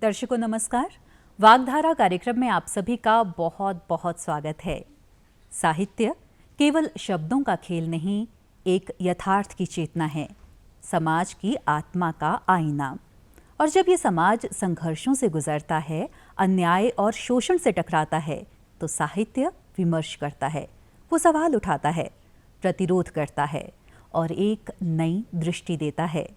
दर्शकों नमस्कार। वागधारा कार्यक्रम में आप सभी का बहुत बहुत स्वागत है। साहित्य केवल शब्दों का खेल नहीं, एक यथार्थ की चेतना है, समाज की आत्मा का आईना। और जब ये समाज संघर्षों से गुजरता है, अन्याय और शोषण से टकराता है, तो साहित्य विमर्श करता है, वो सवाल उठाता है, प्रतिरोध करता है और एक नई दृष्टि देता है।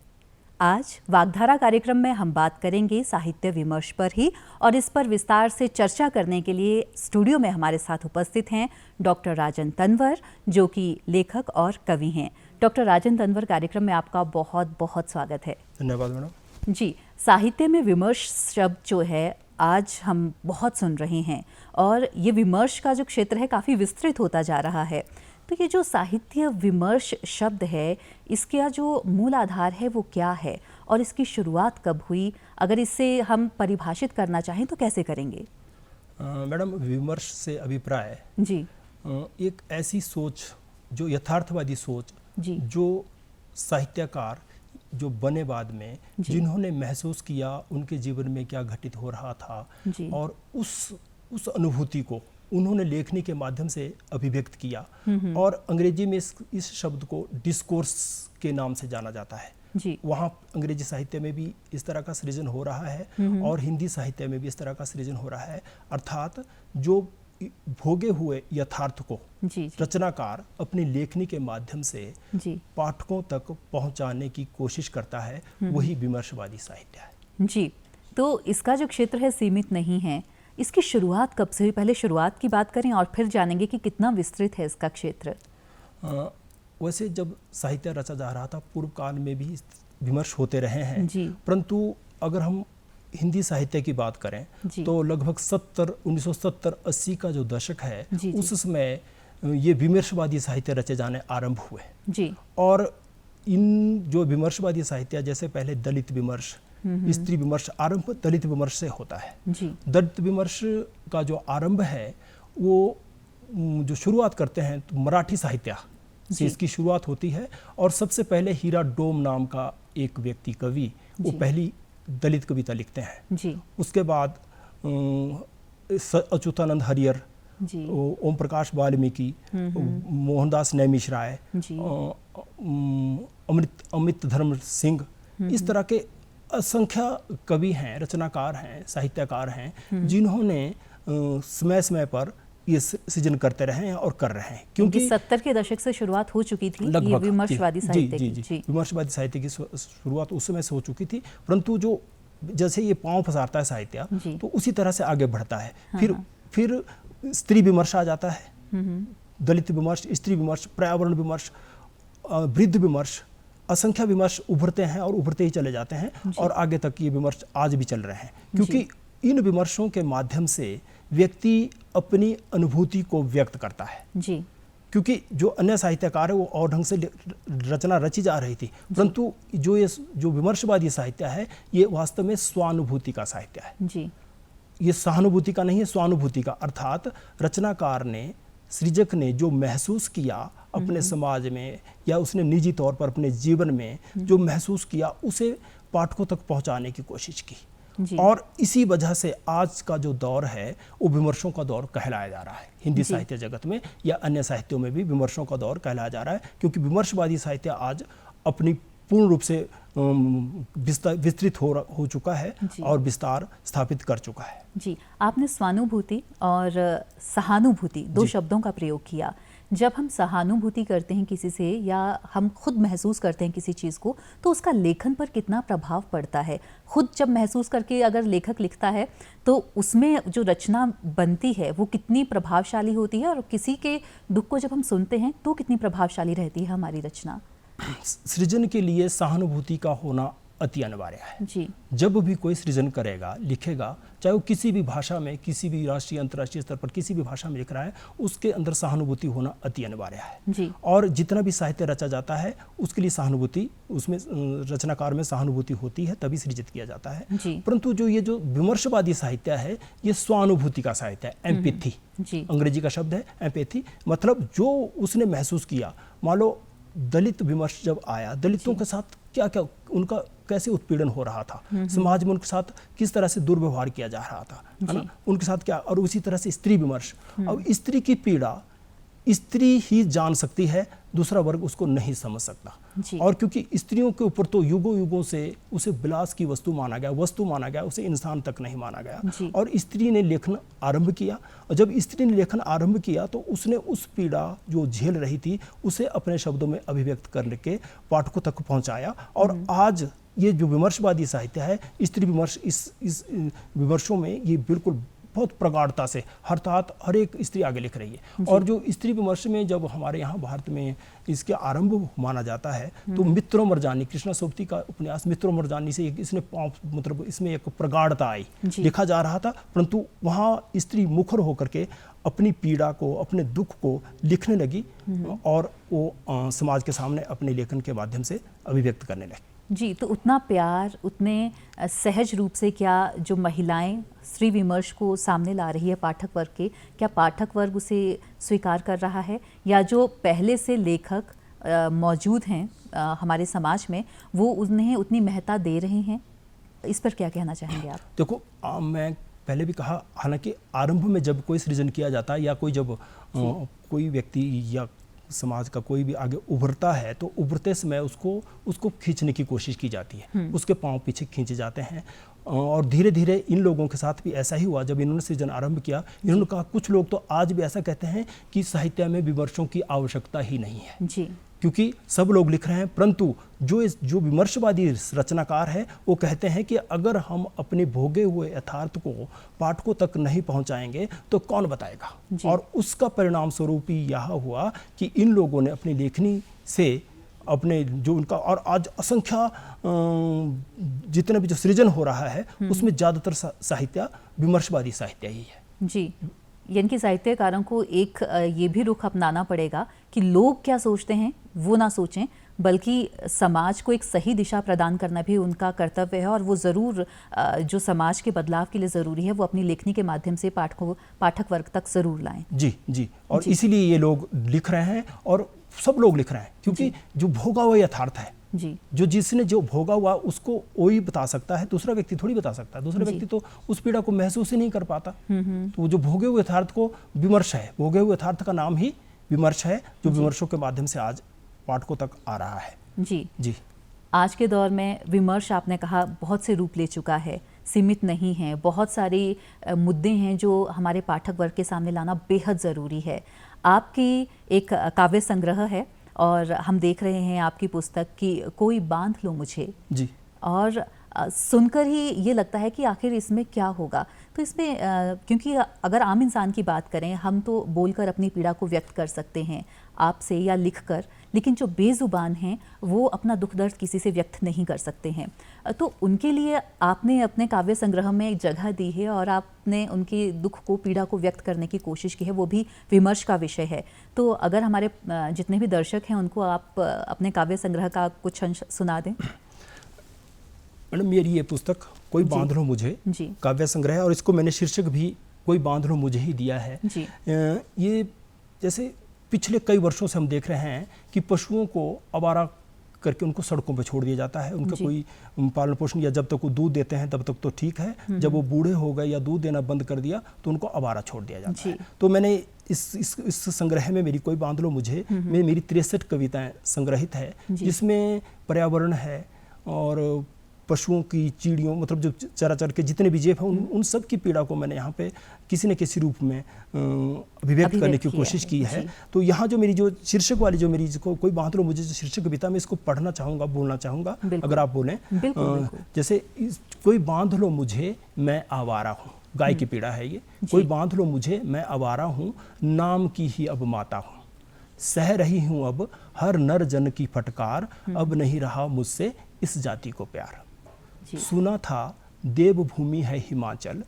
आज वागधारा कार्यक्रम में हम बात करेंगे साहित्य विमर्श पर ही, और इस पर विस्तार से चर्चा करने के लिए स्टूडियो में हमारे साथ उपस्थित हैं डॉक्टर राजन तंवर, जो कि लेखक और कवि हैं। डॉक्टर राजन तंवर, कार्यक्रम में आपका बहुत बहुत स्वागत है। धन्यवाद मैडम जी, साहित्य में विमर्श शब्द जो है आज हम बहुत सुन रहे हैं, और ये विमर्श का जो क्षेत्र है काफ़ी विस्तृत होता जा रहा है। तो ये जो साहित्य विमर्श शब्द है, इसका जो मूल आधार है वो क्या है और इसकी शुरुआत कब हुई? अगर इससे हम परिभाषित करना चाहें तो कैसे करेंगे? मैडम, विमर्श से अभिप्राय जी, एक ऐसी सोच, जो यथार्थवादी सोच, जी, जो साहित्यकार जो बने बाद में, जिन्होंने महसूस किया उनके जीवन में क्या घटित हो रहा था, जी, और उस अनुभूति को उन्होंने लेखनी के माध्यम से अभिव्यक्त किया। और अंग्रेजी में इस शब्द को डिस्कोर्स के नाम से जाना जाता है। जी, वहाँ अंग्रेजी साहित्य में भी इस तरह का सृजन हो रहा है और हिंदी साहित्य में भी इस तरह का सृजन हो रहा है। अर्थात जो भोगे हुए यथार्थ को जी, रचनाकार अपनी लेखनी के माध्यम से जी, पाठकों तक पहुँचाने की कोशिश करता है, वही विमर्शवादी साहित्य है। जी। तो इसका जो क्षेत्र है सीमित नहीं है। इसकी शुरुआत कब से हुई? पहले शुरुआत की बात करें और फिर जानेंगे कि कितना विस्तृत है इसका क्षेत्र। वैसे जब साहित्य रचा जा रहा था, पूर्व काल में भी विमर्श होते रहे हैं, जी, परंतु अगर हम हिंदी साहित्य की बात करें तो लगभग 1970-80 का जो दशक है, जी, उस समय ये विमर्शवादी साहित्य रचे जाने आरंभ हुए। जी, और इन जो विमर्शवादी साहित्य, जैसे पहले दलित विमर्श, स्त्री विमर्श, आरंभ दलित विमर्श से होता है। जी, दलित विमर्श का जो आरंभ है, वो जो शुरुआत करते हैं तो मराठी साहित्य से इसकी शुरुआत होती है। और सबसे पहले हीरा डोम नाम का एक व्यक्ति, कवि, वो पहली दलित कविता लिखते हैं। जी, उसके बाद अच्युतानंद हरियर, जी, ओम प्रकाश वाल्मीकि, मोहनदास नैमिषराय, अमित धर्म सिंह, इस तरह के असंख्य कवि हैं, रचनाकार हैं, साहित्यकार हैं, जिन्होंने समय समय पर ये सृजन करते रहे हैं और कर रहे हैं। क्योंकि 70 के दशक से शुरुआत हो चुकी थी ये विमर्शवादी साहित्य की। विमर्शवादी साहित्य की शुरुआत उस समय से हो चुकी थी, परंतु जो जैसे ये पांव पसारता है साहित्य, तो उसी तरह से आगे बढ़ता है। फिर स्त्री विमर्श आ जाता है, दलित विमर्श, स्त्री विमर्श, पर्यावरण विमर्श, वृद्ध विमर्श, असंख्य विमर्श उभरते हैं और उभरते ही चले जाते हैं, और आगे तक ये विमर्श आज भी चल रहे हैं। क्योंकि इन विमर्शों के माध्यम से व्यक्ति अपनी अनुभूति को व्यक्त करता है। जी, क्योंकि जो अन्य साहित्यकार है वो और ढंग से रचना रची जा रही थी, परंतु जो विमर्शवादी साहित्य है, ये वास्तव में स्वानुभूति का साहित्य है। जी, ये सहानुभूति का नहीं है, स्वानुभूति का। अर्थात रचनाकार ने, सृजक ने जो महसूस किया अपने समाज में, या उसने निजी तौर पर अपने जीवन में जो महसूस किया, उसे पाठकों तक पहुंचाने की कोशिश की। और इसी वजह से आज का जो दौर है वो विमर्शों का दौर कहलाया जा रहा है। हिंदी साहित्य जगत में या अन्य साहित्यों में भी विमर्शों का दौर कहलाया जा रहा है, क्योंकि विमर्शवादी साहित्य आज अपनी पूर्ण रूप से विस्तृत हो चुका है और विस्तार स्थापित कर चुका है। जी, आपने स्वानुभूति और सहानुभूति दो शब्दों का प्रयोग किया। जब हम सहानुभूति करते हैं किसी से, या हम खुद महसूस करते हैं किसी चीज़ को, तो उसका लेखन पर कितना प्रभाव पड़ता है? खुद जब महसूस करके अगर लेखक लिखता है, तो उसमें जो रचना बनती है वो कितनी प्रभावशाली होती है, और किसी के दुख को जब हम सुनते हैं तो कितनी प्रभावशाली रहती है हमारी रचना? सृजन के लिए सहानुभूति का होना अति अनिवार्य है। जी, जब भी कोई सृजन करेगा, लिखेगा, चाहे वो किसी भी भाषा में, किसी भी राष्ट्रीय अंतर्राष्ट्रीय स्तर पर किसी भी भाषा में लिख रहा है, उसके अंदर सहानुभूति होना अति अनिवार्य है। जी, और जितना भी साहित्य रचा जाता है उसके लिए सहानुभूति, उसमें रचनाकार में सहानुभूति होती है, तभी सृजित किया जाता है। परंतु ये जो विमर्शवादी साहित्य है, ये स्वानुभूति का साहित्य है, एम्पैथी, अंग्रेजी का शब्द है एम्पैथी। मतलब जो उसने महसूस किया, मान लो दलित विमर्श जब आया, दलितों के साथ क्या क्या उनका कैसे उत्पीड़न हो रहा था, समाज में उनके साथ किस तरह से दुर्व्यवहार किया जा रहा था, है ना, उनके साथ क्या, और उसी तरह से स्त्री विमर्श। अब स्त्री की पीड़ा स्त्री ही जान सकती है, दूसरा वर्ग उसको नहीं समझ सकता। और क्योंकि स्त्रियों के ऊपर तो युगों युगों से उसे विलास की वस्तु माना गया, उसे इंसान तक नहीं माना गया। और स्त्री ने लेखन आरंभ किया, और जब स्त्री ने लेखन आरंभ किया तो उसने उस पीड़ा जो झेल रही थी उसे अपने शब्दों में अभिव्यक्त करके पाठकों तक पहुंचाया। और आज ये जो विमर्शवादी साहित्य है, स्त्री विमर्श, इस विमर्शों में ये बिल्कुल बहुत प्रगाढ़ता से अर्थात हर एक स्त्री आगे लिख रही है। और जो स्त्री विमर्श में जब हमारे यहाँ भारत में इसके आरंभ माना जाता है तो मित्रों मरजानी, कृष्णा सोबती का उपन्यास मित्रों मरजानी से इसने मतलब इसमें एक प्रगाढ़ता आई, लिखा जा रहा था, परंतु वहाँ स्त्री मुखर होकर के अपनी पीड़ा को, अपने दुख को लिखने लगी और वो समाज के सामने अपने लेखन के माध्यम से अभिव्यक्त करने लगी। जी, तो उतना प्यार, उतने सहज रूप से क्या जो महिलाएं स्त्री विमर्श को सामने ला रही है पाठक वर्ग के, क्या पाठक वर्ग उसे स्वीकार कर रहा है, या जो पहले से लेखक मौजूद हैं हमारे समाज में वो उन्हें उतनी महत्ता दे रहे हैं? इस पर क्या कहना चाहेंगे आप? देखो, मैं पहले भी कहा, हालांकि आरंभ में जब कोई सृजन किया जाता है या कोई जब कोई व्यक्ति या समाज का कोई भी आगे उभरता है तो उभरते समय उसको खींचने की कोशिश की जाती है, उसके पांव पीछे खींचे जाते हैं। और धीरे धीरे इन लोगों के साथ भी ऐसा ही हुआ। जब इन्होंने सृजन आरंभ किया, इन्होंने कहा, कुछ लोग तो आज भी ऐसा कहते हैं कि साहित्य में विमर्शों की आवश्यकता ही नहीं है जी, क्योंकि सब लोग लिख रहे हैं। परंतु जो विमर्शवादी रचनाकार है वो कहते हैं कि अगर हम अपने भोगे हुए यथार्थ को पाठकों तक नहीं पहुंचाएंगे तो कौन बताएगा। और उसका परिणाम स्वरूप ही यह हुआ कि इन लोगों ने अपनी लेखनी से अपने जो उनका, और आज असंख्य जितने भी जो सृजन हो रहा है उसमें ज़्यादातर साहित्य विमर्शवादी साहित्य ही है। जी, यानी कि साहित्यकारों को एक ये भी रुख अपनाना पड़ेगा कि लोग क्या सोचते हैं वो ना सोचें, बल्कि समाज को एक सही दिशा प्रदान करना भी उनका कर्तव्य है। और वो ज़रूर जो समाज के बदलाव के लिए ज़रूरी है वो अपनी लेखनी के माध्यम से पाठक वर्ग तक ज़रूर लाएं। जी, और इसीलिए ये लोग लिख रहे हैं, और सब लोग लिख रहे हैं, क्योंकि जो भोगा हुआ यथार्थ है जी, जिसने जो भोगा हुआ उसको वही बता सकता है, दूसरा व्यक्ति थोड़ी बता सकता है। दूसरा व्यक्ति तो उस पीड़ा को महसूस ही नहीं कर पाता। तो जो भोगे हुए यथार्थ को विमर्श है, भोगे हुए यथार्थ का नाम ही विमर्श है, जो विमर्शों के माध्यम से आज पाठकों तक आ रहा है। जी, आज के दौर में विमर्श, आपने कहा, बहुत से रूप ले चुका है, सीमित नहीं है, बहुत सारे मुद्दे हैं जो हमारे पाठक वर्ग के सामने लाना बेहद ज़रूरी है। आपकी एक काव्य संग्रह है और हम देख रहे हैं आपकी पुस्तक की कोई बांध लो मुझे जी, और सुनकर ही ये लगता है कि आखिर इसमें क्या होगा। तो इसमें क्योंकि अगर आम इंसान की बात करें, हम तो बोलकर अपनी पीड़ा को व्यक्त कर सकते हैं आपसे या लिखकर, लेकिन जो बेजुबान हैं वो अपना दुख दर्द किसी से व्यक्त नहीं कर सकते हैं। तो उनके लिए आपने अपने काव्य संग्रह में एक जगह दी है और आपने उनके दुख को, पीड़ा को व्यक्त करने की कोशिश की है, वो भी विमर्श का विषय है। तो अगर हमारे जितने भी दर्शक हैं उनको आप अपने काव्य संग्रह का कुछ अंश सुना दें। मैडम, मेरी ये पुस्तक कोई बांध लो मुझे काव्य संग्रह है, और इसको मैंने शीर्षक भी कोई बांध लो मुझे ही दिया है। ये जैसे पिछले कई वर्षों से हम देख रहे हैं कि पशुओं को आवारा करके उनको सड़कों पर छोड़ दिया जाता है, उनका कोई पालन पोषण, या जब तक वो दूध देते हैं तब तक तो ठीक है, जब वो बूढ़े हो गए या दूध देना बंद कर दिया तो उनको आवारा छोड़ दिया जाता है। तो मैंने इस संग्रह में मेरी कोई बांध लो मुझे में मेरी 63 कविताएं संग्रहित है, जिसमें पर्यावरण है और पशुओं की, चिड़ियों, मतलब जो चराचर के जितने भी जीव हैं उन सब की पीड़ा को मैंने यहाँ पे किसी न किसी रूप में अभिव्यक्त करने की कोशिश की है। तो यहाँ जो मेरी जो शीर्षक वाली जो मेरी कोई बांध लो मुझे जो शीर्षक कविता, मैं इसको पढ़ना चाहूँगा, बोलना चाहूँगा, अगर आप बोलें। जैसे कोई बांध लो मुझे मैं आवारा हूँ, गाय की पीड़ा है ये। कोई बांध लो मुझे मैं आवारा हूँ, नाम की ही अब माता हूँ, सह रही हूँ अब हर नर जन की फटकार, अब नहीं रहा मुझसे इस जाति को प्यार। सुना था देवभूमि है हिमाचल,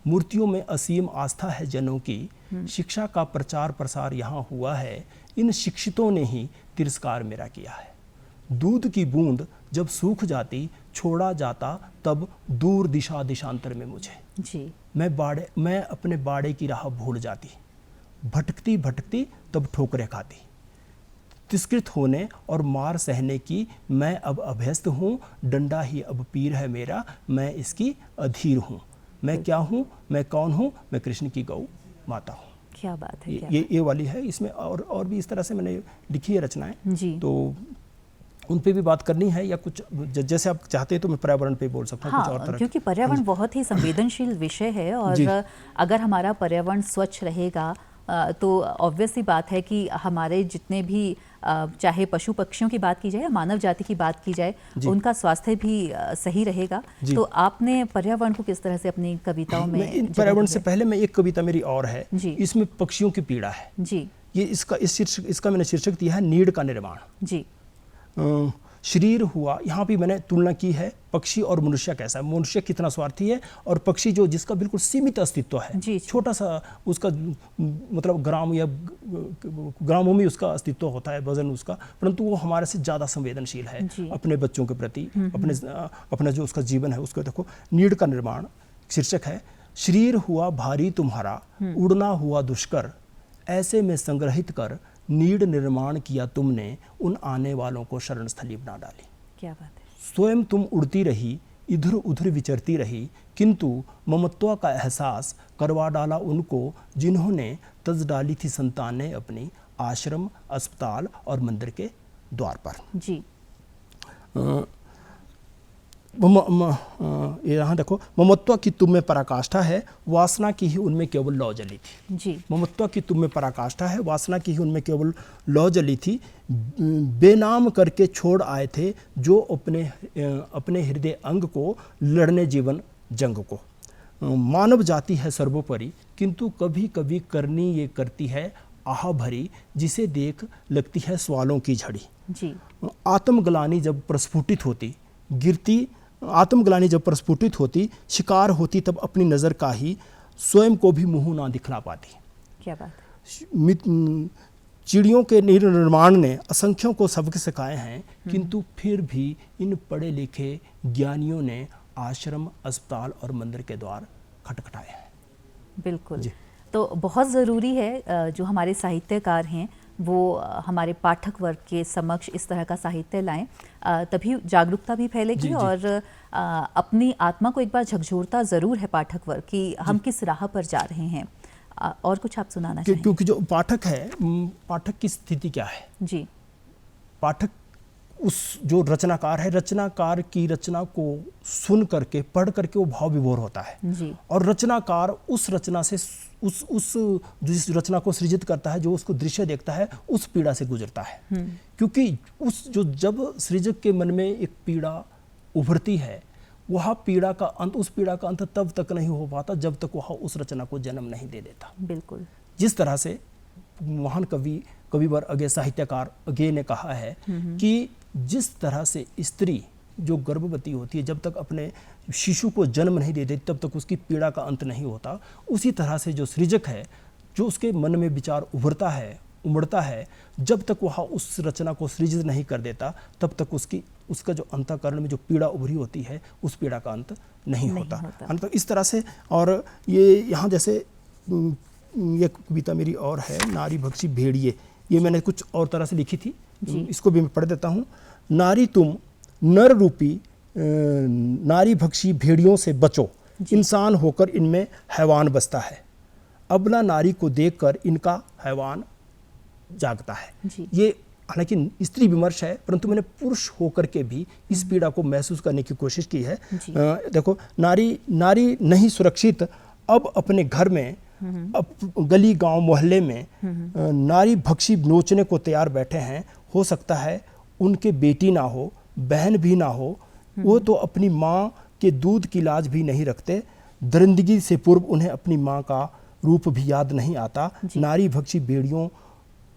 मूर्तियों में असीम आस्था है जनों की, शिक्षा का प्रचार प्रसार यहाँ हुआ है, इन शिक्षितों ने ही तिरस्कार मेरा किया है। दूध की बूंद जब सूख जाती छोड़ा जाता तब दूर दिशा दिशांतर में मुझे, मैं अपने बाड़े की राह भूल जाती, भटकती भटकती तब ठोकरें खाती, तिरस्कृत होने और मार सहने की मैं अब अभ्यस्त हूँ, डंडा ही अब पीर है मेरा, मैं इसकी अधीर हूँ। मैं क्या हूँ, मैं कौन हूँ, मैं कृष्ण की गौ माता हूँ। क्या बात है, ये वाली है। इसमें और भी इस तरह से मैंने लिखी है रचनाएं, जी। तो उन पे भी बात करनी है या कुछ जैसे आप चाहते हैं तो मैं पर्यावरण पे बोल सकता हूँ। हाँ, कुछ और तरह क्योंकि पर्यावरण बहुत ही संवेदनशील विषय है और अगर हमारा पर्यावरण स्वच्छ रहेगा तो ऑब्वियस सी बात है कि हमारे जितने भी चाहे पशु पक्षियों की बात की जाए या मानव जाति की बात की जाए, उनका स्वास्थ्य भी सही रहेगा। तो आपने पर्यावरण को किस तरह से अपनी कविताओं में पर्यावरण से पहले मैं एक कविता मेरी और है, इसमें पक्षियों की पीड़ा है जी। ये इसका मैंने शीर्षक दिया है नीड़ का निर्माण। जी। शरीर हुआ, यहाँ भी मैंने तुलना की है पक्षी और मनुष्य कैसा है, मनुष्य कितना स्वार्थी है और पक्षी जो जिसका बिल्कुल सीमित अस्तित्व है, छोटा सा उसका मतलब ग्राम या ग्रामों में उसका अस्तित्व होता है, वजन उसका, परंतु वो हमारे से ज़्यादा संवेदनशील है अपने बच्चों के प्रति, अपना जो उसका जीवन है उसको। देखो नीड़ का निर्माण शीर्षक है, शरीर हुआ भारी तुम्हारा, उड़ना हुआ दुष्कर, ऐसे में संग्रहित कर नीड़ निर्माण किया तुमने, उन आने वालों को शरण स्थली बना डाली। क्या बात है। स्वयं तुम उड़ती रही, इधर उधर विचरती रही, किंतु ममत्व का एहसास करवा डाला उनको, जिन्होंने तज डाली थी संतानें अपनी, आश्रम, अस्पताल और मंदिर के द्वार पर। जी। यहाँ देखो, ममत्व की तुम में पराकाष्ठा है, वासना की ही उनमें केवल लौ जली थी। जी। ममत्व की तुम में पराकाष्ठा है, वासना की ही उनमें केवल लौ जली थी, बेनाम करके छोड़ आए थे जो अपने हृदय अंग को लड़ने जीवन जंग को। मानव जाति है सर्वोपरि, किंतु कभी कभी करनी ये करती है आह भरी, जिसे देख लगती है सवालों की झड़ी। जी। आत्मग्लानि जब प्रस्फुटित होती गिरती, आत्मग्लानि जब प्रस्फुटित होती, शिकार होती तब अपनी नज़र का ही, स्वयं को भी मुंह ना दिखला पाती। क्या बात है। चिड़ियों के निर्माण ने असंख्यों को सबक सिखाए हैं, किंतु फिर भी इन पढ़े लिखे ज्ञानियों ने आश्रम, अस्पताल और मंदिर के द्वार खटखटाए हैं। बिल्कुल। तो बहुत ज़रूरी है जो हमारे साहित्यकार हैं वो हमारे पाठक वर्ग के समक्ष इस तरह का साहित्य लाएं, तभी जागरूकता भी फैलेगी और अपनी आत्मा को एक बार झकझोरता ज़रूर है पाठक वर्ग कि हम किस राह पर जा रहे हैं। और कुछ आप सुनाना चाहेंगे? क्योंकि जो पाठक है, पाठक की स्थिति क्या है? जी। पाठक उस जो रचनाकार है, रचनाकार की रचना को सुन करके, पढ़ करके वो भाव विभोर होता है जी। और रचनाकार उस रचना से उस जिस रचना को सृजित करता है, जो उसको दृश्य देखता है, उस पीड़ा से गुजरता है। क्योंकि जब सृजक के मन में एक पीड़ा उभरती है, वह पीड़ा का अंत, उस पीड़ा का अंत तब तक नहीं हो पाता जब तक वह उस रचना को जन्म नहीं दे देता। बिल्कुल। जिस तरह से महान कविवर अगे साहित्यकार अगे ने कहा है कि जिस तरह से स्त्री जो गर्भवती होती है, जब तक अपने शिशु को जन्म नहीं दे देती तब तक उसकी पीड़ा का अंत नहीं होता, उसी तरह से जो सृजक है, जो उसके मन में विचार उभरता है, उमड़ता है, जब तक वह उस रचना को सृजित नहीं कर देता तब तक उसका जो अंतःकरण में जो पीड़ा उभरी होती है, उस पीड़ा का अंत नहीं होता। तो इस तरह से, और ये यहाँ जैसे ये कविता मेरी और है, नारी भक्षी भेड़िए, ये मैंने कुछ और तरह से लिखी थी, इसको भी मैं पढ़ देता हूँ। नारी तुम नर रूपी नारी भक्षी भेड़ियों से बचो, इंसान होकर इनमें हैवान बसता है, अबला नारी को देखकर इनका हैवान जागता है। ये हालांकि स्त्री विमर्श है, परंतु मैंने पुरुष होकर के भी इस पीड़ा को महसूस करने की कोशिश की है। देखो, नारी नहीं सुरक्षित अब अपने घर में, गली गांव मोहल्ले में नारी भक्षी नोचने को तैयार बैठे हैं। हो सकता है उनके बेटी ना हो, बहन भी ना हो, वो तो अपनी माँ के दूध की लाज भी नहीं रखते, दरिंदगी से पूर्व उन्हें अपनी माँ का रूप भी याद नहीं आता। नारी भक्षी भेड़ियों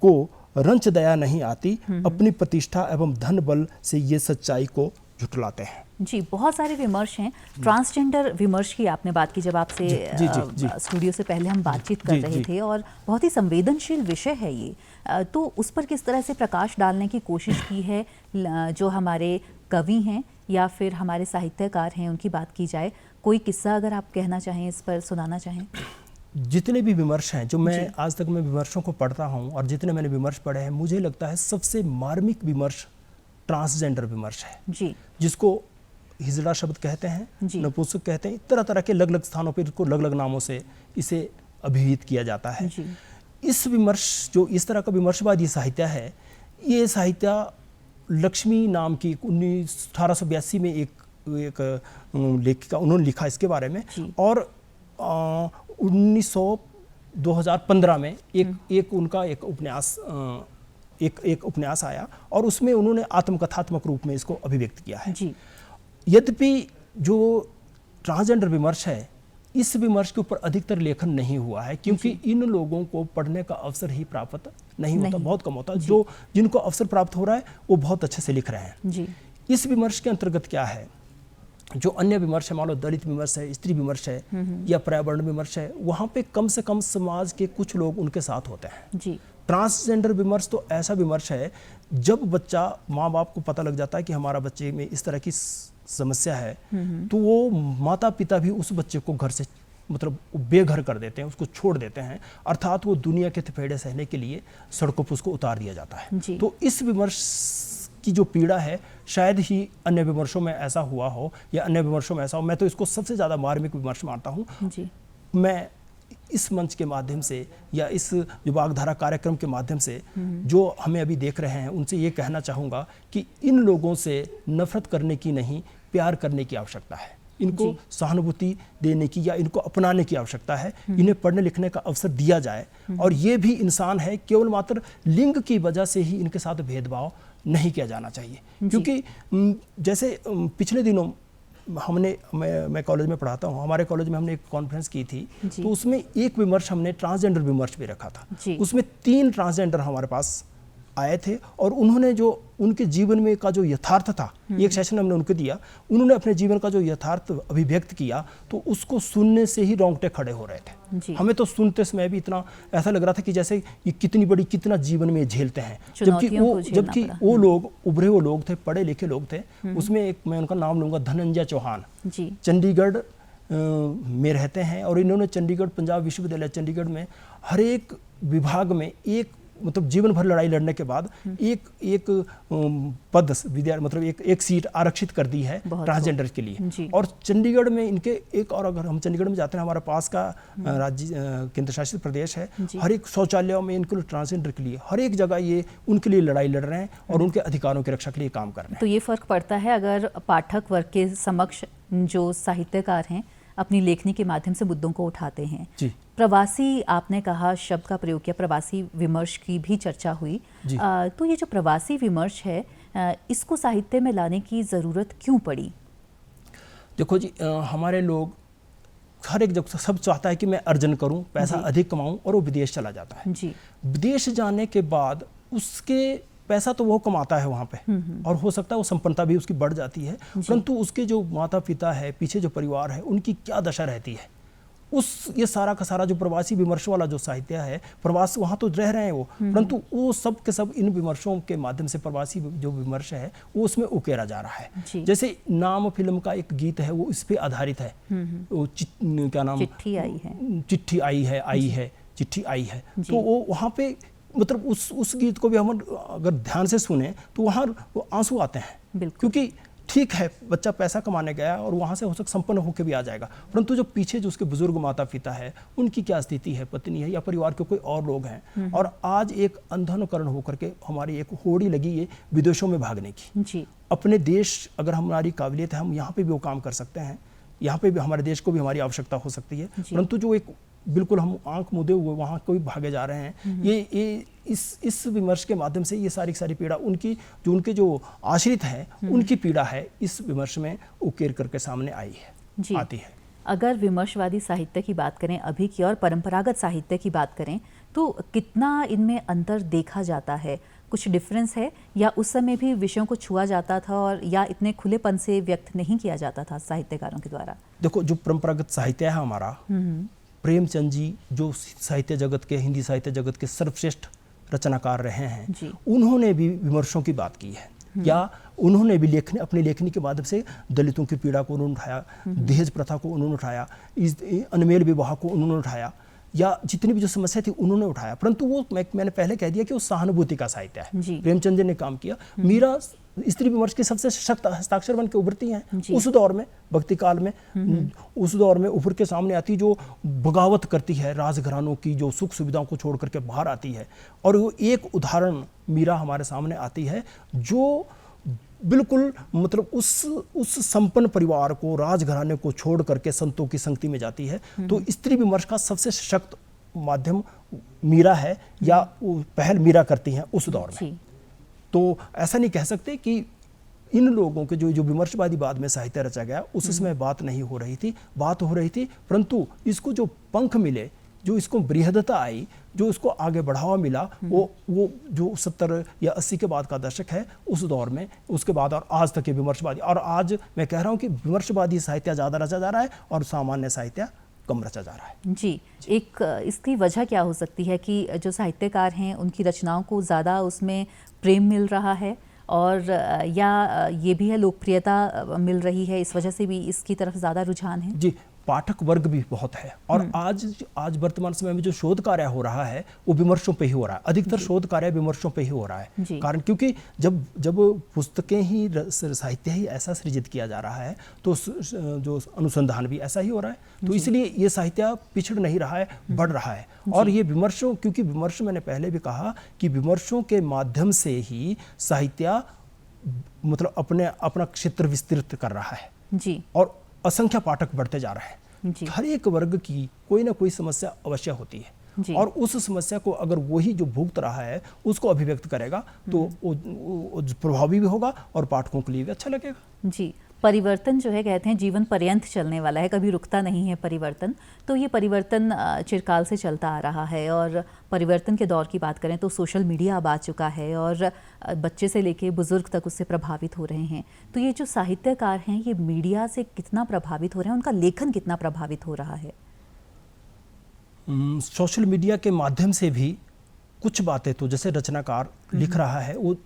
को रंच दया नहीं आती, अपनी प्रतिष्ठा एवं धन बल से ये सच्चाई को झुठलाते हैं। जी, बहुत सारे विमर्श हैं। ट्रांसजेंडर विमर्श की आपने बात की जब आपसे स्टूडियो से पहले हम बातचीत कर रहे थे, और बहुत ही संवेदनशील विषय है ये, तो उस पर किस तरह से प्रकाश डालने की कोशिश की है जो हमारे कवि हैं या फिर हमारे साहित्यकार हैं, उनकी बात की जाए। कोई किस्सा अगर आप कहना चाहें, इस पर सुनाना चाहें? जितने भी विमर्श हैं, जो मैं आज तक मैं विमर्शों को पढ़ता हूँ और जितने मैंने विमर्श पढ़े हैं, मुझे लगता है सबसे मार्मिक विमर्श ट्रांसजेंडर विमर्श है जी, जिसको हिजड़ा शब्द कहते हैं, नपुंसक कहते हैं, तरह तरह के अलग अलग स्थानों पर इसको अलग अलग नामों से इसे अभिहित किया जाता है। इस विमर्श, जो इस तरह का विमर्शवादी साहित्य है, ये साहित्य लक्ष्मी नाम की 1882 में एक लेखिका, उन्होंने लिखा इसके बारे में, और 2015 में एक उनका एक उपन्यास एक उपन्यास आया और उसमें उन्होंने आत्मकथात्मक रूप में इसको अभिव्यक्त किया है। यद्यपि जो ट्रांसजेंडर विमर्श है, इस विमर्श के ऊपर अधिकतर लेखन नहीं हुआ है क्योंकि इन लोगों को पढ़ने का अवसर ही प्राप्त नहीं होता, बहुत कम होता। जो जिनको अवसर प्राप्त हो रहा है वो बहुत अच्छे से लिख रहे हैं। इस विमर्श के अंतर्गत क्या है, जो अन्य विमर्श है, मान लो दलित विमर्श है, स्त्री विमर्श है या पर्यावरण विमर्श है, वहाँ पे कम से कम समाज के कुछ लोग उनके साथ होते हैं। ट्रांसजेंडर विमर्श तो ऐसा विमर्श है जब बच्चा, माँ बाप को पता लग जाता है कि हमारा बच्चे में इस तरह की समस्या है, तो वो माता पिता भी उस बच्चे को घर से मतलब बेघर कर देते हैं, उसको छोड़ देते हैं, अर्थात वो दुनिया के थपेड़े सहने के लिए सड़कों पर उसको उतार दिया जाता है। तो इस विमर्श की जो पीड़ा है, शायद ही अन्य विमर्शों में ऐसा हुआ हो या अन्य विमर्शों में ऐसा हो। मैं तो इसको सबसे ज़्यादा मार्मिक विमर्श मानता हूँ। मैं इस मंच के माध्यम से या इस जो वाग्धारा कार्यक्रम के माध्यम से जो हमें अभी देख रहे हैं, उनसे ये कहना चाहूँगा कि इन लोगों से नफरत करने की नहीं, प्यार करने की आवश्यकता है। इनको सहानुभूति देने की या इनको अपनाने की आवश्यकता है। इन्हें पढ़ने लिखने का अवसर दिया जाए और ये भी इंसान है, केवल मात्र लिंग की वजह से ही इनके साथ भेदभाव नहीं किया जाना चाहिए। क्योंकि जैसे पिछले दिनों मैं कॉलेज में पढ़ाता हूँ, हमारे कॉलेज में हमने एक कॉन्फ्रेंस की थी, तो उसमें एक विमर्श हमने ट्रांसजेंडर विमर्श भी रखा था। उसमें 3 ट्रांसजेंडर हमारे पास आए थे और उन्होंने जो उनके जीवन में का जो यथार्थ था, एक सेशन हमने उनको दिया, उन्होंने अपने जीवन का जो यथार्थ अभिव्यक्त किया, तो उसको सुनने से ही रोंगटे खड़े हो रहे थे। हमें तो सुनते समय भी इतना ऐसा लग रहा था कि जैसे ये कितनी बड़ी, कितना जीवन में झेलते हैं, जबकि वो लोग उभरे हुए लोग थे, पढ़े लिखे लोग थे। उसमें एक, मैं उनका नाम लूंगा, धनंजय चौहान, चंडीगढ़ में रहते हैं और इन्होंने चंडीगढ़, पंजाब विश्वविद्यालय चंडीगढ़ में हर एक विभाग में एक मतलब जीवन भर लड़ाई लड़ने के बाद एक पद मतलब एक सीट आरक्षित कर दी है ट्रांसजेंडर के लिए। और चंडीगढ़ में इनके एक, और अगर हम चंडीगढ़ में जाते हैं, हमारा पास का राज्य केंद्र शासित प्रदेश है, हर एक शौचालयों में इनके ट्रांसजेंडर के लिए हर एक जगह ये उनके लिए लड़ाई लड़ रहे हैं और उनके अधिकारों की रक्षा के लिए काम कर रहे हैं। तो ये फर्क पड़ता है अगर पाठक वर्ग के समक्ष जो साहित्यकार हैं अपनी लेखनी के माध्यम से मुद्दों को उठाते हैं। प्रवासी, आपने कहा शब्द का प्रयोग किया, प्रवासी विमर्श की भी चर्चा हुई। तो ये जो प्रवासी विमर्श है, इसको साहित्य में लाने की ज़रूरत क्यों पड़ी? देखो जी, हमारे लोग हर एक जगह सब चाहता है कि मैं अर्जन करूं, पैसा अधिक कमाऊं, और वो विदेश चला जाता है। विदेश जाने के बाद उसके पैसा तो वो कमाता है वहाँ पे, और हो सकता है वो संपन्नता भी उसकी बढ़ जाती है, परंतु उसके जो माता पिता है, पीछे जो परिवार है, उनकी क्या दशा रहती है। ये सारा का सारा जो प्रवासी विमर्श वाला जो साहित्य है, प्रवास वहाँ तो रह रहे हैं वो, परंतु वो सब के सब इन विमर्शों के माध्यम से प्रवासी जो विमर्श है वो उसमें उकेरा जा रहा है। जैसे नाम फिल्म का एक गीत है, वो इस पे आधारित है, वो क्या नाम, चिट्ठी आई है, चिट्ठी आई है, चिट्ठी आई है। तो वो वहाँ पे मतलब उस गीत को भी हम अगर ध्यान से सुने तो वहाँ आंसू आते हैं, क्योंकि ठीक है बच्चा पैसा कमाने गया और वहाँ से हो सकता संपन्न होकर भी आ जाएगा, परंतु जो पीछे जो उसके बुजुर्ग माता पिता है, उनकी क्या स्थिति है, पत्नी है या परिवार के कोई और लोग हैं। और आज एक अंधानुकरण होकर के हमारी एक होड़ी लगी है विदेशों में भागने की। अपने देश अगर हमारी काबिलियत है, हम यहाँ पे भी वो काम कर सकते हैं, यहाँ पे भी हमारे देश को भी हमारी आवश्यकता हो सकती है, परंतु जो एक बिल्कुल हम आंख मुदे हुए वहाँ कोई भागे जा रहे हैं। ये इस विमर्श के माध्यम से ये सारी पीड़ा उनकी जो उनके जो आश्रित हैं उनकी पीड़ा है, इस विमर्श में उकेर करके सामने आती है। अगर विमर्शवादी साहित्य की बात करें अभी की और परंपरागत साहित्य की बात करें, तो कितना इनमें अंतर देखा जाता है? कुछ डिफरेंस है, या उस समय भी विषयों को छुआ जाता था और या इतने खुलेपन से व्यक्त नहीं किया जाता था साहित्यकारों के द्वारा? देखो, जो परंपरागत साहित्य है हमारा, प्रेमचंद जी जो साहित्य जगत के, हिंदी साहित्य जगत के सर्वश्रेष्ठ रचनाकार रहे हैं, उन्होंने भी विमर्शों की बात की है, या उन्होंने भी अपनी लेखनी के माध्यम से दलितों की पीड़ा को उन्होंने उठाया, दहेज प्रथा को उन्होंने उठाया, इस अनमेल विवाह को उन्होंने उठाया, या जितनी भी जो समस्या थी उन्होंने उठाया, परंतु वो मैंने पहले कह दिया कि वो सहानुभूति का साहित्य है। जी। प्रेमचंद जी ने काम किया। मीरा स्त्री विमर्श के सबसे सशक्त हस्ताक्षर बन के उभरती हैं उस दौर में, भक्ति काल में, उस दौर में उभर के सामने आती, जो बगावत करती है राजघरानों की, जो सुख सुविधाओं को छोड़ करके बाहर आती है। और वो एक उदाहरण मीरा हमारे सामने आती है जो बिल्कुल मतलब उस संपन्न परिवार को, राजघराने को छोड़ करके संतों की संगति में जाती है। तो स्त्री विमर्श का सबसे सशक्त माध्यम मीरा है, या पहल मीरा करती हैं उस दौर में। तो ऐसा नहीं कह सकते कि इन लोगों के जो विमर्शवादी बाद में साहित्य रचा गया उस समय बात नहीं हो रही थी, बात हो रही थी, परंतु इसको जो पंख मिले, जो इसको बृहदता आई, जो इसको आगे बढ़ावा मिला, वो जो 70 या 80 के बाद का दशक है उस दौर में, उसके बाद और आज तक के विमर्शवादी। और आज मैं कह रहा हूँ कि विमर्शवादी साहित्य ज़्यादा रचा जा रहा है और सामान्य साहित्य कम रचा जा रहा है। जी, एक इसकी वजह क्या हो सकती है कि जो साहित्यकार हैं उनकी रचनाओं को ज़्यादा उसमें प्रेम मिल रहा है, और या ये भी है लोकप्रियता मिल रही है, इस वजह से भी इसकी तरफ ज़्यादा रुझान है? जी, पाठक वर्ग भी बहुत है। और आज वर्तमान समय में जो शोध कार्य हो रहा है वो विमर्शों पे ही हो रहा है। अधिकतर शोध कार्य विमर्शों पे ही हो रहा है। कारण क्योंकि जब पुस्तकें ही, साहित्य ही ऐसा सृजित किया जा रहा है तो जो अनुसंधान भी ऐसा ही हो रहा है। तो इसलिए ये साहित्य पिछड़ नहीं रहा है, बढ़ रहा है। और ये विमर्शों, क्योंकि विमर्श, मैंने पहले भी कहा कि विमर्शों के माध्यम से ही साहित्य मतलब अपना क्षेत्र विस्तृत कर रहा है जी। और असंख्य पाठक बढ़ते जा रहे हैं। हर एक वर्ग की कोई ना कोई समस्या अवश्य होती है, और उस समस्या को अगर वही जो भुगत रहा है उसको अभिव्यक्त करेगा तो वो प्रभावी भी होगा और पाठकों के लिए भी अच्छा लगेगा। जी, परिवर्तन जो है कहते हैं जीवन पर्यंत चलने वाला है, कभी रुकता नहीं है परिवर्तन। तो ये परिवर्तन चिरकाल से चलता आ रहा है, और परिवर्तन के दौर की बात करें तो सोशल मीडिया अब आ चुका है और बच्चे से लेके बुजुर्ग तक उससे प्रभावित हो रहे हैं। तो ये जो साहित्यकार हैं ये मीडिया से कितना प्रभावित हो रहे हैं, उनका लेखन कितना प्रभावित हो रहा है? सोशल मीडिया के माध्यम से भी कुछ बातें तो जैसे रचनाकार लिख रहा है वो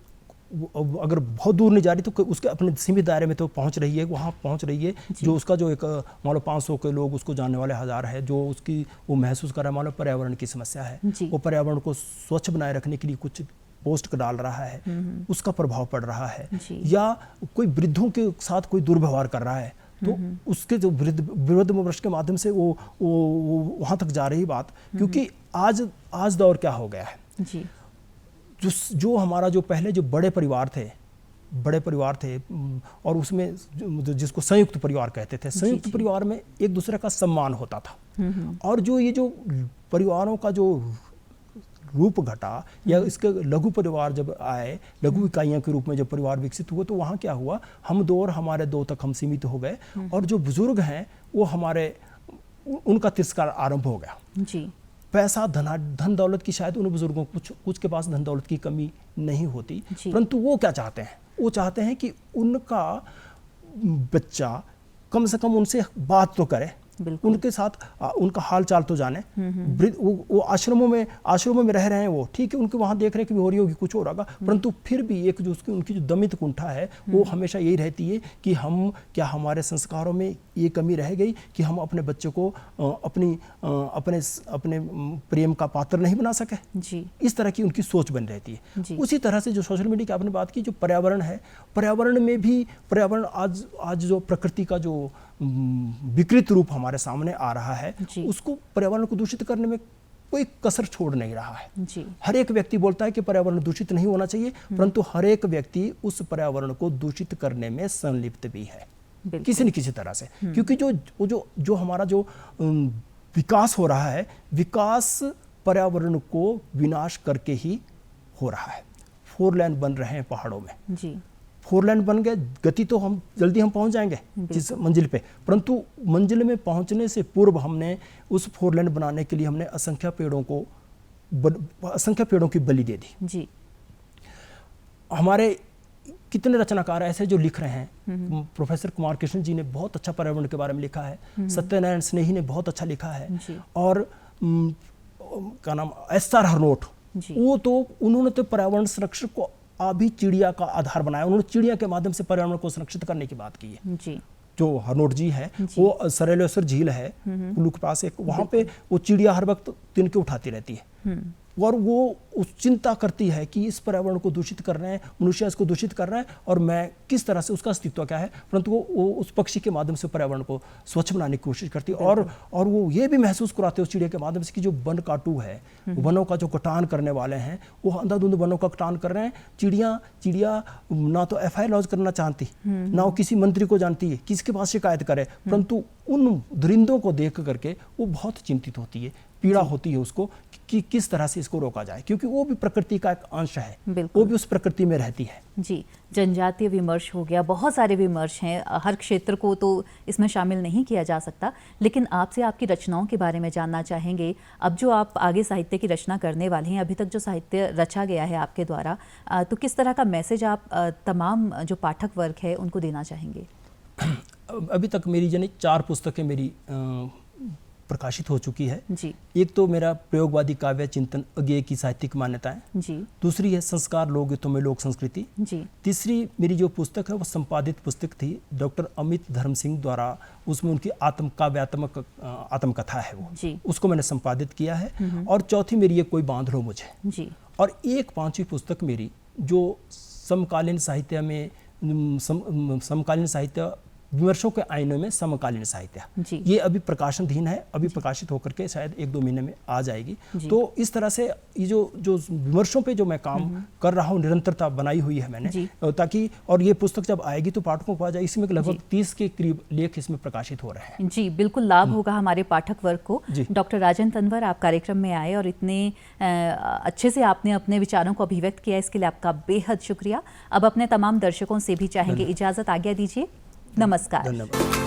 अगर बहुत दूर नहीं जा रही तो उसके अपने सीमित दायरे में तो पहुंच रही है, वहाँ पहुंच रही है। जो उसका जो एक मान लो 500 के लोग उसको जानने वाले 1000 है, जो उसकी वो महसूस कर रहा है मान लो पर्यावरण की समस्या है, वो पर्यावरण को स्वच्छ बनाए रखने के लिए कुछ पोस्ट डाल रहा है, उसका प्रभाव पड़ रहा है। या कोई वृद्धों के साथ कोई दुर्व्यवहार कर रहा है तो उसके जो विरोध विमर्श के माध्यम से वो वहाँ तक जा रही बात। क्योंकि आज दौर क्या हो गया है जी। जो हमारा जो पहले जो बड़े परिवार थे और उसमें जिसको संयुक्त परिवार कहते थे, संयुक्त परिवार में एक दूसरे का सम्मान होता था। और ये जो परिवारों का जो रूप घटा या इसके लघु परिवार जब आए, लघु इकाइयों के रूप में जब परिवार विकसित हुआ तो वहाँ क्या हुआ, हम दो और हमारे दो तक हम सीमित हो गए और जो बुजुर्ग हैं वो उनका तिरस्कार आरंभ हो गया जी। पैसा धन दौलत की शायद उन बुजुर्गों को कुछ के पास धन दौलत की कमी नहीं होती, परंतु वो क्या चाहते हैं, वो चाहते हैं कि उनका बच्चा कम से कम उनसे बात तो करे, उनके साथ उनका हाल चाल तो जाने। वो आश्रमों में रह रहे हैं, वो ठीक है, उनके वहाँ देख रेख भी हो रही होगी, कुछ हो रहा, परंतु फिर भी एक जो उनकी जो दमित कुंठा है वो हमेशा यही रहती है कि क्या हमारे संस्कारों में ये कमी रह गई कि हम अपने बच्चे को अपने प्रेम का पात्र नहीं बना सके जी। इस तरह की उनकी सोच बन रहती है। उसी तरह से जो सोशल मीडिया की आपने बात की, जो पर्यावरण है, पर्यावरण में भी आज जो प्रकृति का जो विकृत रूप हमारे सामने आ रहा है उसको पर्यावरण को दूषित करने में कोई कसर छोड़ नहीं रहा है जी। हर एक व्यक्ति बोलता है कि पर्यावरण दूषित नहीं होना चाहिए, परंतु हर एक व्यक्ति उस पर्यावरण को दूषित करने में संलिप्त भी है किसी न किसी तरह से। क्योंकि जो हमारा जो विकास हो रहा है, विकास पर्यावरण को विनाश करके ही हो रहा है। 4 लेन बन रहे हैं पहाड़ों में जी। 4 लेन बन गए, गति तो हम जल्दी हम पहुंच जाएंगे जिस मंजिल पे, परंतु मंजिल में पहुंचने से पूर्व हमने उस 4 लेन बनाने के लिए हमने असंख्य पेड़ों की बलि दे दी जी। हमारे कितने रचनाकार ऐसे जो लिख रहे हैं, प्रोफेसर कुमार कृष्ण जी ने बहुत अच्छा पर्यावरण के बारे में लिखा है, सत्यनारायण स्नेही ने बहुत अच्छा लिखा है, और क्या नाम एस.आर. हरनोट, वो तो उन्होंने तो पर्यावरण संरक्षण को अभी चिड़िया का आधार बनाया। उन्होंने चिड़िया के माध्यम से पर्यावरण को संरक्षित करने की बात की है जी। जो हरनोट जी है, वो सरेलेश्वर झील है कुल्लू के पास एक, वहाँ पे वो चिड़िया हर वक्त तिनके उठाती रहती है और वो उस चिंता करती है कि इस पर्यावरण को दूषित कर रहे हैं, मनुष्य इसको दूषित कर रहे हैं और मैं किस तरह से, उसका अस्तित्व क्या है, परंतु वो उस पक्षी के माध्यम से पर्यावरण को स्वच्छ बनाने की कोशिश करती है और वो ये भी महसूस कराते हैं उस चिड़िया के माध्यम से कि जो वन काटू है, वनों का जो कटान करने वाले हैं, वो अंधाधुंध वनों का कटान कर रहे हैं। चिड़िया ना तो FIR लॉन्च करना चाहती, ना वो किसी मंत्री को जानती है, किसके पास शिकायत करे, परंतु उन दरिंदों को देख करके वो बहुत चिंतित होती है, पीड़ा होती है उसको कि किस तरह से इसको रोका जाए, क्योंकि वो भी प्रकृति का एक अंश है, वो भी उस प्रकृति में रहती है। जी, जनजातीय विमर्श हो गया, बहुत सारे विमर्श हैं, हर क्षेत्र को तो इसमें शामिल नहीं किया जा सकता, लेकिन आपसे आपकी रचनाओं के बारे में जानना चाहेंगे। अब जो आप आगे साहित्य की रचना करने वाले हैं, अभी तक जो साहित्य रचा गया है आपके द्वारा, तो किस तरह का मैसेज आप तमाम जो पाठक वर्ग है उनको देना चाहेंगे? अभी तक मेरी यानी 4 पुस्तकें मेरी प्रकाशित हो चुकी है जी। एक तो मेरा प्रयोगवादी काव्य चिंतन अज्ञेय की साहित्यिक मान्यताएं जी। दूसरी है संस्कार लोकगीतों में लोक संस्कृति जी। तीसरी मेरी जो पुस्तक है वो संपादित पुस्तक थी डॉक्टर अमित धर्म सिंह द्वारा, उसमें उनकी आत्मकाव्यात्मक आत्मकथा है वो जी। उसको मैंने संपादित किया है। और चौथी मेरी ये कोई बांध लो मुझे जी। और एक 5वीं पुस्तक मेरी जो समकालीन साहित्य में समकालीन साहित्य विमर्शों के आईने में समकालीन साहित्य, ये अभी प्रकाशनधीन है, अभी प्रकाशित होकर के शायद 1-2 महीने में आ जाएगी। तो इस तरह से ये जो विमर्शों पे जो मैं काम कर रहा हूँ, निरंतरता बनाई हुई है मैंने, ताकि और ये पुस्तक जब आएगी तो पाठकों को आ जाए। इसमें लगभग 30 के करीब लेख इसमें प्रकाशित हो रहे हैं। जी, बिल्कुल लाभ होगा हमारे पाठक वर्ग को। डॉक्टर राजन तंवर, आप कार्यक्रम में आए और इतने अच्छे से आपने अपने विचारों को अभिव्यक्त किया, इसके लिए आपका बेहद शुक्रिया। अब अपने तमाम दर्शकों से भी चाहेंगे इजाजत, आज्ञा दीजिए, नमस्कार। धन्यवाद।